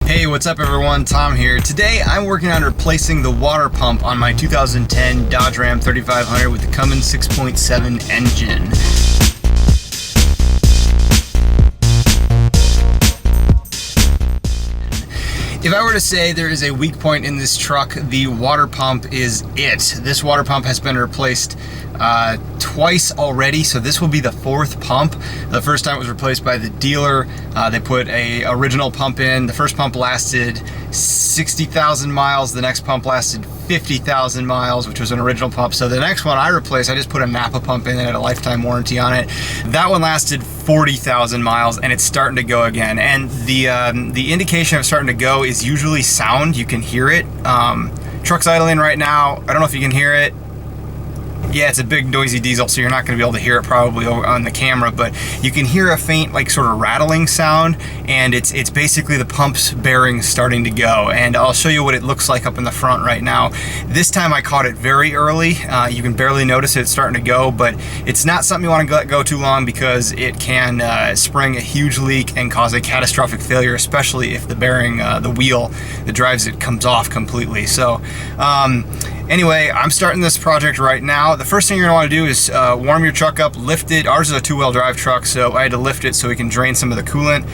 Hey, what's up everyone? Tom here. Today I'm working on replacing the water pump on my 2010 Dodge Ram 3500 with the Cummins 6.7 engine. If I were to say there is a weak point in this truck, the water pump is it. This water pump has been replaced twice already, so this will be the fourth pump. The first time it was replaced by the dealer. They put a original pump in. The first pump lasted 60,000 miles. The next pump lasted 50,000 miles, which was an original pump. So the next one I replaced, I just put a Napa pump in that had a lifetime warranty on it. That one lasted 40,000 miles and it's starting to go again. And the indication of starting to go is usually sound. You can hear it. Truck's idling right now. I don't know if you can hear it. Yeah, it's a big noisy diesel, so you're not going to be able to hear it probably on the camera, but you can hear a faint, like, sort of rattling sound, and it's basically the pump's bearings starting to go. And I'll show you what it looks like up in the front right now. This time I caught it very early. You can barely notice it starting to go, but it's not something you want to let go too long because it can spring a huge leak and cause a catastrophic failure, especially if the bearing, the wheel that drives it, comes off completely. So anyway, I'm starting this project right now. The first thing you're gonna wanna do is warm your truck up, lift it. Ours is a two-wheel drive truck, so I had to lift it so we can drain some of the coolant.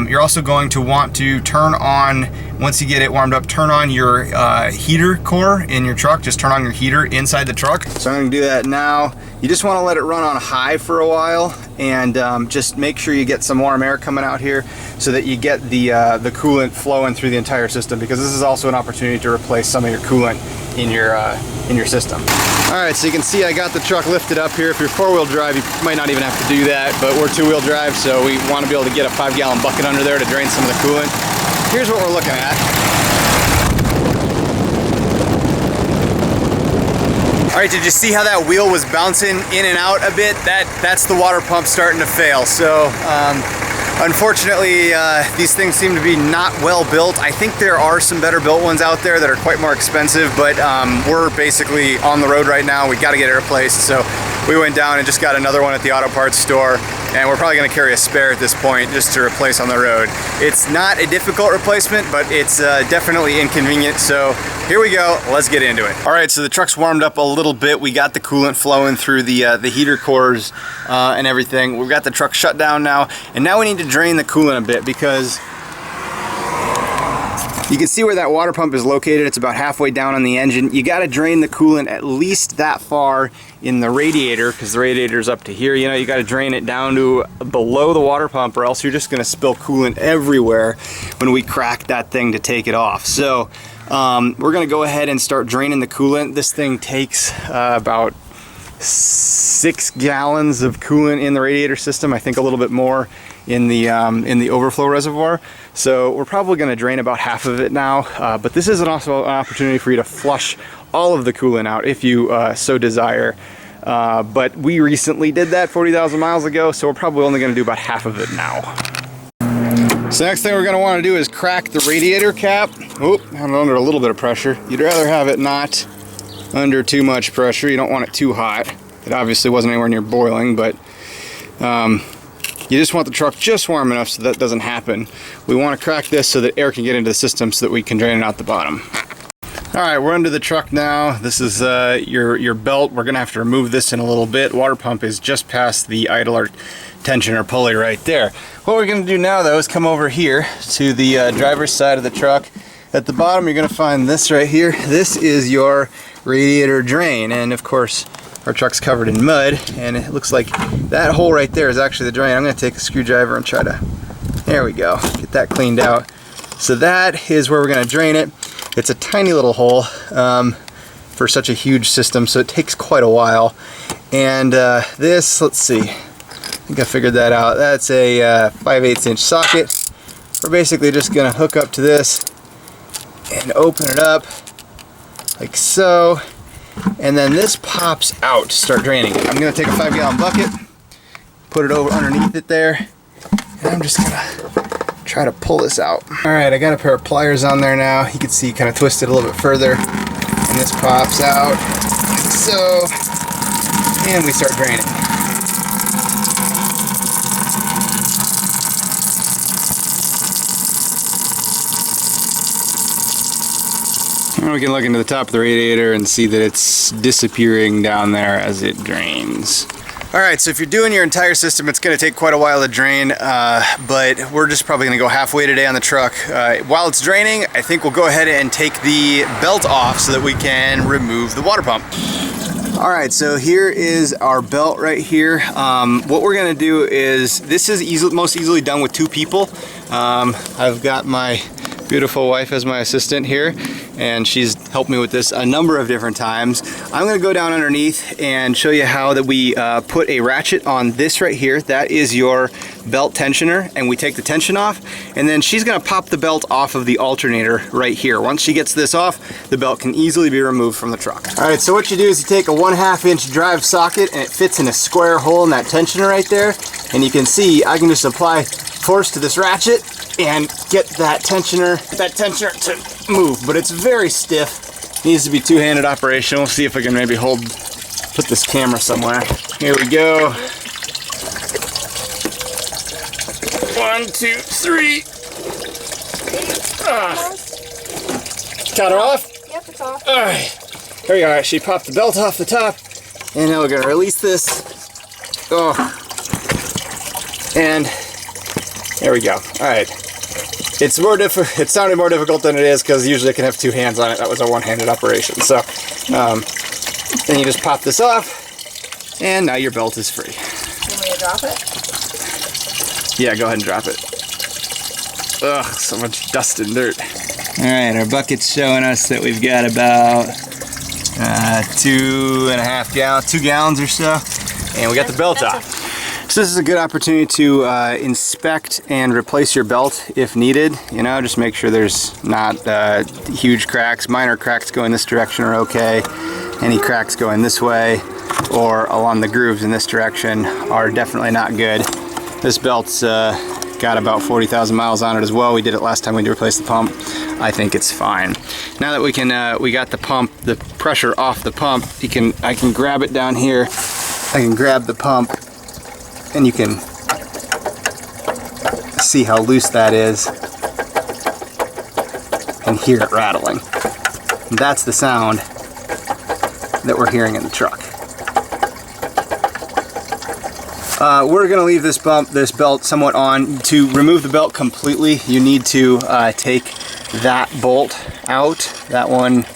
You're also going to want to turn on, once you get it warmed up, turn on your heater core in your truck. Just turn on your heater inside the truck. So I'm gonna do that now. You just wanna let it run on high for a while and just make sure you get some warm air coming out here so that you get the coolant flowing through the entire system, because this is also an opportunity to replace some of your coolant in your system. All right, so you can see I got the truck lifted up here. If you're four-wheel drive, you might not even have to do that, but we're two-wheel drive, so we want to be able to get a 5-gallon bucket under there to drain some of the coolant. Here's what we're looking at. All right, did you see how that wheel was bouncing in and out a bit? That's the water pump starting to fail. So unfortunately, these things seem to be not well built. I think there are some better built ones out there that are quite more expensive, but we're basically on the road right now. We got to get it replaced. So we went down and just got another one at the auto parts store, and we're probably going to carry a spare at this point just to replace on the road. It's not a difficult replacement, but it's definitely inconvenient. So here we go, let's get into it. All right, so the truck's warmed up a little bit. We got the coolant flowing through the heater cores and everything. We've got the truck shut down now, and now we need to drain the coolant a bit, because you can see where that water pump is located. It's about halfway down on the engine. You got to drain the coolant at least that far in the radiator, because the radiator's up to here. You know, you got to drain it down to below the water pump, or else you're just going to spill coolant everywhere when we crack that thing to take it off. So we're going to go ahead and start draining the coolant. This thing takes about 6 gallons of coolant in the radiator system. I think a little bit more in the overflow reservoir. So we're probably going to drain about half of it now, but this is also an opportunity for you to flush all of the coolant out if you so desire. But we recently did that 40,000 miles ago, so we're probably only going to do about half of it now. So next thing we're going to want to do is crack the radiator cap. Oh, I'm under a little bit of pressure. You'd rather have it not under too much pressure. You don't want it too hot. It obviously wasn't anywhere near boiling, but you just want the truck just warm enough so that doesn't happen. We want to crack this so that air can get into the system so that we can drain it out the bottom. All right, we're under the truck now. This is your belt. We're gonna have to remove this in a little bit. Water pump is just past the idler tension or pulley right there. What we're gonna do now though is come over here to the driver's side of the truck. At the bottom, you're gonna find this right here. This is your radiator drain, and of course, our truck's covered in mud, and it looks like that hole right there is actually the drain. I'm gonna take a screwdriver and try to, there we go, get that cleaned out. So that is where we're gonna drain it. It's a tiny little hole for such a huge system, so it takes quite a while. And this, let's see, I think I figured that out. That's a 5/8 inch socket. We're basically just gonna hook up to this and open it up like so. And then this pops out to start draining it. I'm gonna take a 5-gallon bucket, put it over underneath it there, and I'm just gonna try to pull this out. All right, I got a pair of pliers on there now. You can see kind of twisted a little bit further, and this pops out like so, and we start draining. And we can look into the top of the radiator and see that it's disappearing down there as it drains. Alright, so if you're doing your entire system, it's going to take quite a while to drain, but we're just probably going to go halfway today on the truck. While it's draining, I think we'll go ahead and take the belt off so that we can remove the water pump. Alright, so here is our belt right here. What we're going to do is, this is most easily done with 2 people. I've got my beautiful wife as my assistant here, and she's helped me with this a number of different times. I'm going to go down underneath and show you how that we put a ratchet on this right here. That is your belt tensioner, and we take the tension off, and then she's going to pop the belt off of the alternator right here. Once she gets this off, the belt can easily be removed from the truck. Alright, so what you do is you take a 1/2 inch drive socket, and it fits in a square hole in that tensioner right there, and you can see I can just apply force to this ratchet and get that tensioner to move, but it's very stiff. Needs to be 2-handed operation. We'll see if I can maybe put this camera somewhere. Here we go. 1, 2, 3. Got her off? Yep, it's off. All right, here we go. She popped the belt off the top, and now we're gonna release this. Oh, and there we go. All right. It's sounded more difficult than it is because usually I can have 2 hands on it. That was a 1-handed operation. So then you just pop this off, and now your belt is free. You want me to drop it? Yeah, go ahead and drop it. Ugh, so much dust and dirt. All right, our bucket's showing us that we've got about 2 gallons or so, and we got the belt off. So this is a good opportunity to inspect and replace your belt if needed. You know, just make sure there's not huge cracks. Minor cracks going this direction are okay. Any cracks going this way or along the grooves in this direction are definitely not good. This belt's got about 40,000 miles on it as well. We did it last time we replaced the pump. I think it's fine. Now that we got the pump, the pressure off the pump, I can grab it down here. I can grab the pump, and you can see how loose that is and hear it rattling. And that's the sound that we're hearing in the truck. We're going to leave this belt somewhat on. To remove the belt completely, you need to take that bolt out. That one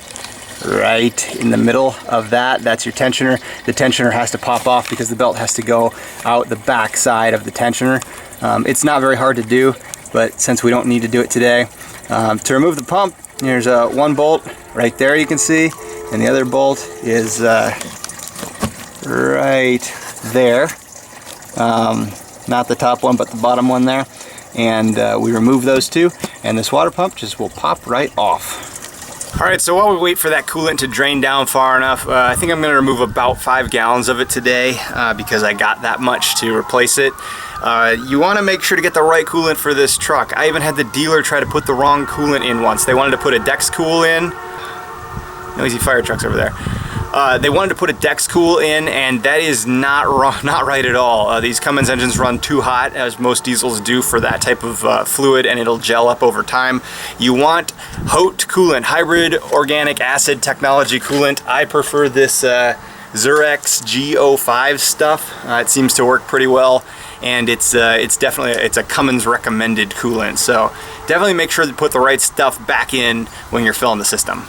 right in the middle of that's your tensioner. The tensioner has to pop off because the belt has to go out the back side of the tensioner. It's not very hard to do, but since we don't need to do it today, to remove the pump, there's one bolt right there you can see, and the other bolt is right there. Not the top one, but the bottom one there. And we remove those 2, and this water pump just will pop right off. Alright, so while we wait for that coolant to drain down far enough, I think I'm going to remove about 5 gallons of it today because I got that much to replace it. You want to make sure to get the right coolant for this truck. I even had the dealer try to put the wrong coolant in once. They wanted to put a Dex Cool in. Noisy fire trucks over there. They wanted to put a Dex Cool in, and that is not right at all. These Cummins engines run too hot, as most diesels do, for that type of fluid, and it'll gel up over time. You want HOT coolant, hybrid organic acid technology coolant. I prefer this Zurex G05 stuff. It seems to work pretty well, and it's a Cummins recommended coolant. So definitely make sure to put the right stuff back in when you're filling the system.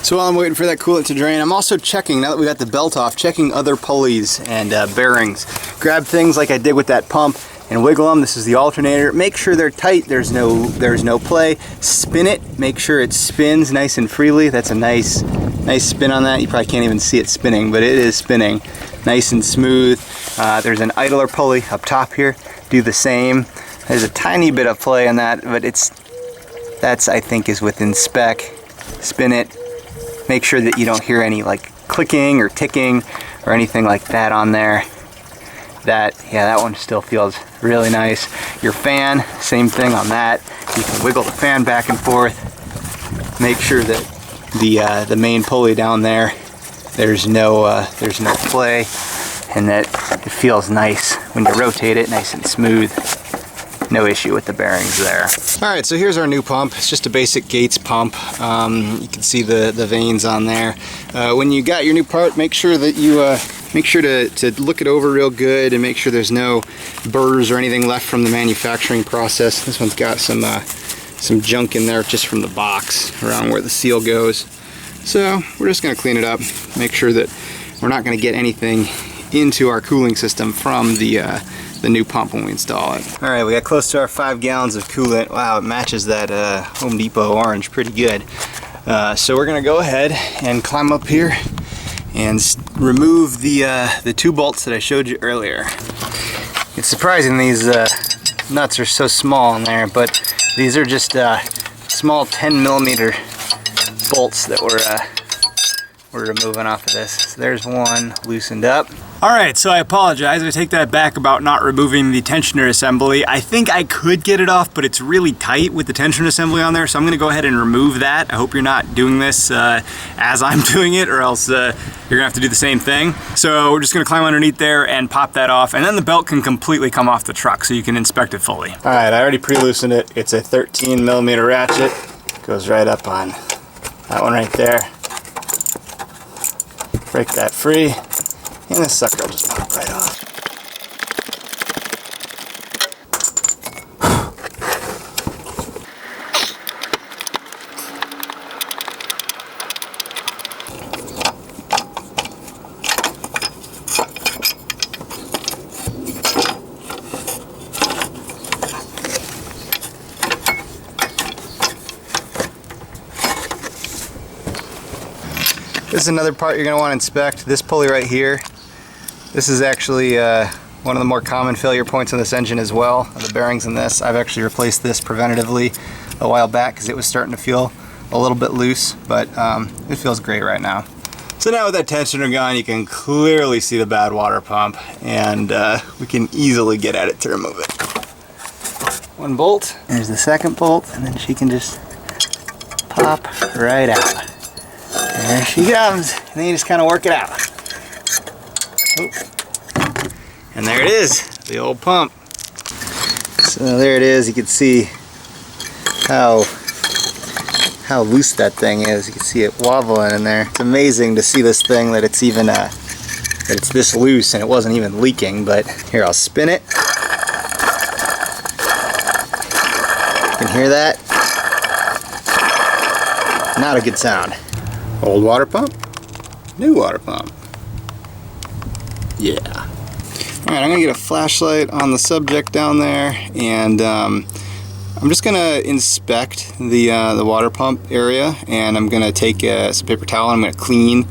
So while I'm waiting for that coolant to drain, I'm also checking, now that we got the belt off, checking other pulleys and bearings. Grab things like I did with that pump and wiggle them. This is the alternator. Make sure they're tight. There's no play. Spin it. Make sure it spins nice and freely. That's a nice spin on that. You probably can't even see it spinning, but it is spinning nice and smooth. There's an idler pulley up top here. Do the same. There's a tiny bit of play on that, but that's I think is within spec. Spin it. Make sure that you don't hear any like clicking or ticking or anything like that on there. That one still feels really nice. Your fan, same thing on that. You can wiggle the fan back and forth. Make sure that the main pulley down there, there's no play, and that it feels nice when you rotate it, nice and smooth. no issue with the bearings there. All right, so here's our new pump. It's just a basic Gates pump. You can see the veins on there. When you got your new part, make sure that you make sure to look it over real good and make sure there's no burrs or anything left from the manufacturing process. This one's got some junk in there just from the box around where the seal goes. So we're just gonna clean it up, make sure that we're not gonna get anything into our cooling system from the new pump when we install it. All right, we got close to our 5 gallons of coolant. Wow, it matches that Home Depot orange pretty good. So we're gonna go ahead and climb up here and remove the 2 bolts that I showed you earlier. It's surprising these nuts are so small in there, but these are just small 10mm bolts that we're removing off of this. So there's one loosened up. All right, so I apologize. I take that back about not removing the tensioner assembly. I think I could get it off, but it's really tight with the tensioner assembly on there, so I'm gonna go ahead and remove that. I hope you're not doing this as I'm doing it, or else you're gonna have to do the same thing. So we're just gonna climb underneath there and pop that off, and then the belt can completely come off the truck so you can inspect it fully. All right, I already pre-loosened it. It's a 13mm ratchet. Goes right up on that one right there. Break that free. And this sucker will just pop right off. This is another part you're going to want to inspect. This pulley right here. This is actually one of the more common failure points on this engine as well, the bearings in this. I've actually replaced this preventatively a while back because it was starting to feel a little bit loose, but it feels great right now. So now with that tensioner gone, you can clearly see the bad water pump, and we can easily get at it to remove it. One bolt, there's the second bolt, and then she can just pop right out. There she comes, and then you just kind of work it out. Oop. And there it is, the old pump. So there it is. You can see how loose that thing is. You can see it wobbling in there. It's amazing to see this thing that it's even that it's this loose and it wasn't even leaking. But here, I'll spin it. You can hear that? Not a good sound. Old water pump, new water pump. Yeah. All right, I'm gonna get a flashlight on the subject down there, and I'm just gonna inspect the water pump area, and I'm gonna take some paper towel and I'm gonna clean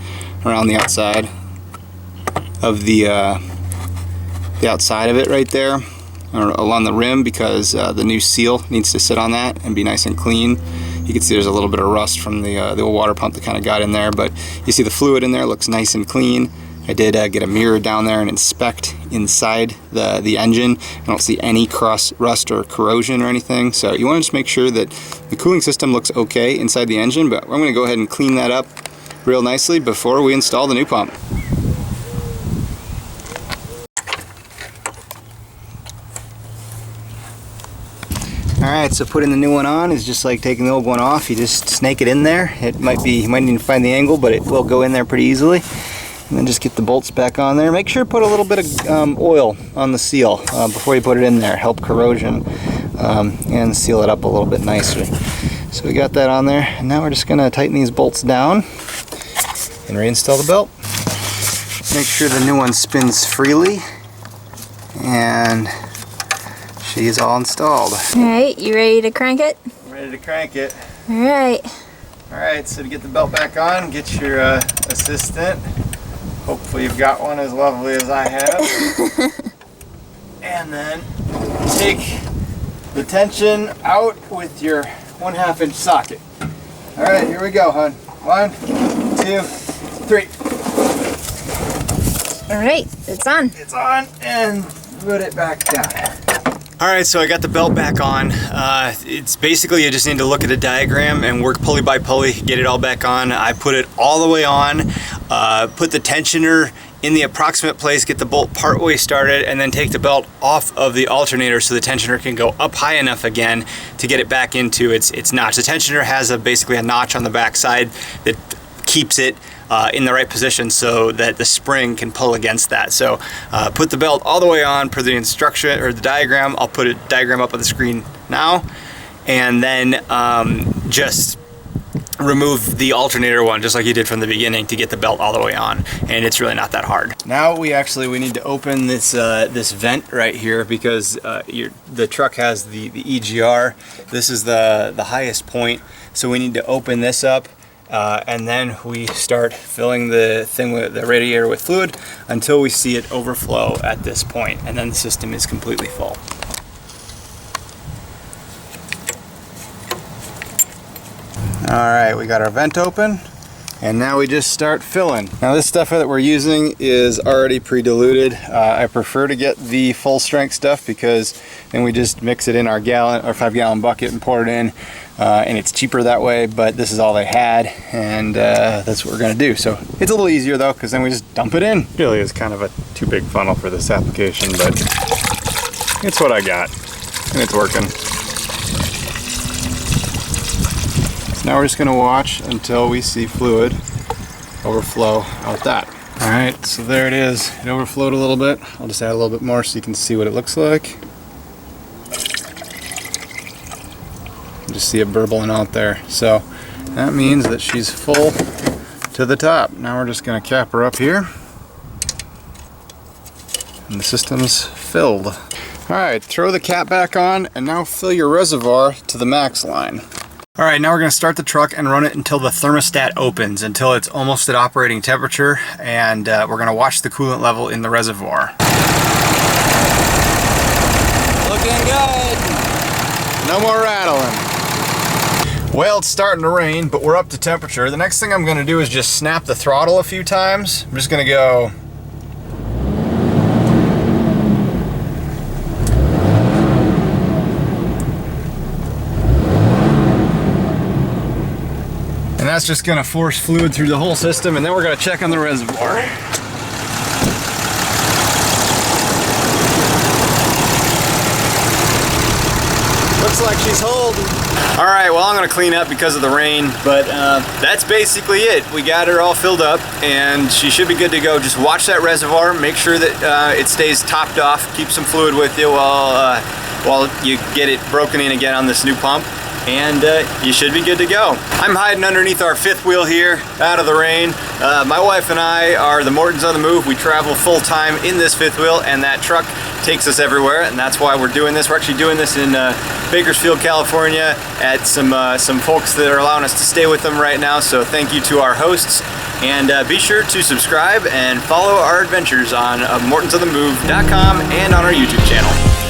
around the outside of the outside of it right there, or along the rim, because the new seal needs to sit on that and be nice and clean. You can see there's a little bit of rust from the old water pump that kind of got in there, but you see the fluid in there looks nice and clean. I did get a mirror down there and inspect inside the engine. I don't see any cross rust or corrosion or anything, so you want to just make sure that the cooling system looks okay inside the engine, but I'm going to go ahead and clean that up real nicely before we install the new pump. Alright, so putting the new one on is just like taking the old one off. You just snake it in there. It might be, you might need to find the angle, but it will go in there pretty easily. And then just get the bolts back on there. Make sure to put a little bit of oil on the seal before you put it in there. Help corrosion and seal it up a little bit nicely. So we got that on there. And now we're just going to tighten these bolts down and reinstall the belt. Make sure the new one spins freely. And she's all installed. Alright, you ready to crank it? I'm ready to crank it. Alright. Alright, so to get the belt back on, get your assistant. Hopefully you've got one as lovely as I have. And then take the tension out with your 1/2 inch socket. Alright, here we go, hon. 1, 2, 3. Alright, it's on. It's on, and put it back down. Alright, so I got the belt back on. It's basically, you just need to look at the diagram and work pulley by pulley, get it all back on. I put it all the way on, put the tensioner in the approximate place, get the bolt partway started, and then take the belt off of the alternator so the tensioner can go up high enough again to get it back into its notch. The tensioner has basically a notch on the back side that keeps it in the right position so that the spring can pull against that. So put the belt all the way on per the instruction or the diagram. I'll put a diagram up on the screen now, and then just remove the alternator one just like you did from the beginning to get the belt all the way on, and it's really not that hard. Now we need to open this this vent right here because the truck has the EGR. This is the highest point, so we need to open this up. And then we start filling the thing with the radiator with fluid until we see it overflow at this point, and then the system is completely full. Alright, we got our vent open, and now we just start filling. Now this stuff that we're using is already pre-diluted. I prefer to get the full strength stuff because then we just mix it in our 5-gallon bucket and pour it in, and it's cheaper that way, but this is all they had, and that's what we're gonna do. So it's a little easier though, because then we just dump it in. Really is kind of a too big funnel for this application, but it's what I got, and it's working. Now we're just going to watch until we see fluid overflow out that. Alright, so there it is. It overflowed a little bit. I'll just add a little bit more so you can see what it looks like. Just see it burbling out there. So that means that she's full to the top. Now we're just going to cap her up here. And the system's filled. Alright, throw the cap back on and now fill your reservoir to the max line. Alright, now we're going to start the truck and run it until the thermostat opens, until it's almost at operating temperature, and we're going to watch the coolant level in the reservoir. Looking good! No more rattling. Well, it's starting to rain, but we're up to temperature. The next thing I'm going to do is just snap the throttle a few times. I'm just going to go... And that's just going to force fluid through the whole system, and then we're going to check on the reservoir. Looks like she's holding. Alright, well, I'm going to clean up because of the rain, but that's basically it. We got her all filled up, and she should be good to go. Just watch that reservoir, make sure that it stays topped off, keep some fluid with you while you get it broken in again on this new pump. And you should be good to go. I'm hiding underneath our fifth wheel here, out of the rain. My wife and I are the Mortons on the Move. We travel full time in this fifth wheel, and that truck takes us everywhere, and that's why we're doing this. We're actually doing this in Bakersfield, California, at some folks that are allowing us to stay with them right now, so thank you to our hosts. And be sure to subscribe and follow our adventures on mortonsonthemove.com and on our YouTube channel.